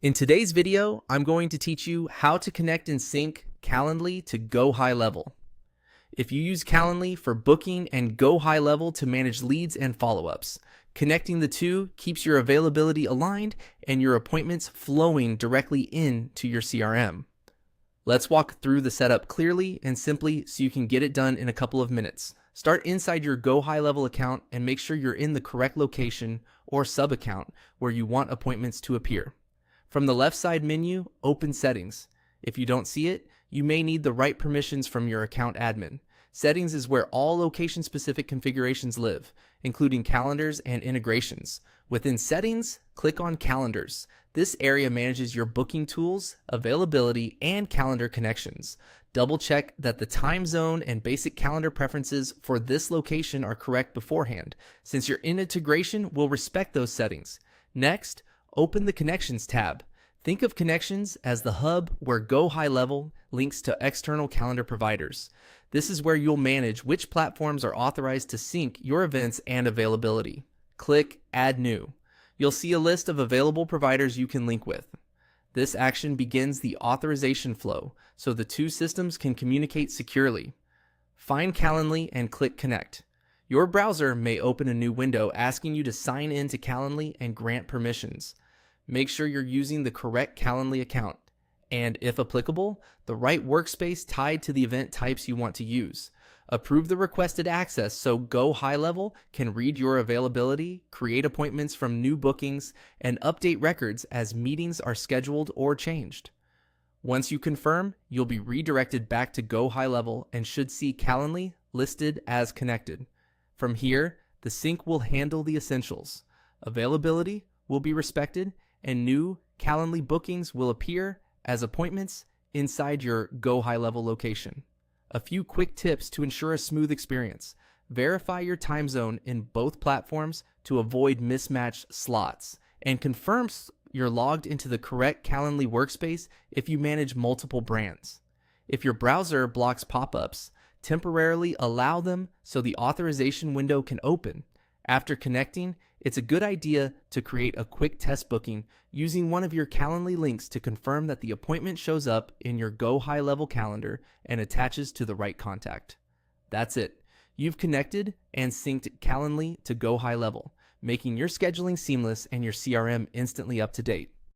In today's video, I'm going to teach you how to connect and sync Calendly to GoHighLevel. If you use Calendly for booking and GoHighLevel to manage leads and follow-ups, connecting the two keeps your availability aligned and your appointments flowing directly into your CRM. Let's walk through the setup clearly and simply so you can get it done in a couple of minutes. Start inside your GoHighLevel account and make sure you're in the correct location or sub-account where you want appointments to appear. From the left side menu, open Settings. If you don't see it, you may need the right permissions from your account admin. Settings is where all location-specific configurations live, including calendars and integrations. Within Settings, click on Calendars. This area manages your booking tools, availability, and calendar connections. Double check that the time zone and basic calendar preferences for this location are correct beforehand, since your integration will respect those settings. Next, open the Connections tab. Think of Connections as the hub where GoHighLevel links to external calendar providers. This is where you'll manage which platforms are authorized to sync your events and availability. Click Add New. You'll see a list of available providers you can link with. This action begins the authorization flow, so the two systems can communicate securely. Find Calendly and click Connect. Your browser may open a new window asking you to sign in to Calendly and grant permissions. Make sure you're using the correct Calendly account, and if applicable, the right workspace tied to the event types you want to use. Approve the requested access so GoHighLevel can read your availability, create appointments from new bookings, and update records as meetings are scheduled or changed. Once you confirm, you'll be redirected back to GoHighLevel and should see Calendly listed as connected. From here, the sync will handle the essentials. Availability will be respected, and new Calendly bookings will appear as appointments inside your GoHighLevel location. A few quick tips to ensure a smooth experience. Verify your time zone in both platforms to avoid mismatched slots, and confirm you're logged into the correct Calendly workspace if you manage multiple brands. If your browser blocks pop-ups, temporarily allow them so the authorization window can open. After connecting, it's a good idea to create a quick test booking using one of your Calendly links to confirm that the appointment shows up in your GoHighLevel calendar and attaches to the right contact. That's it. You've connected and synced Calendly to GoHighLevel, making your scheduling seamless and your CRM instantly up to date.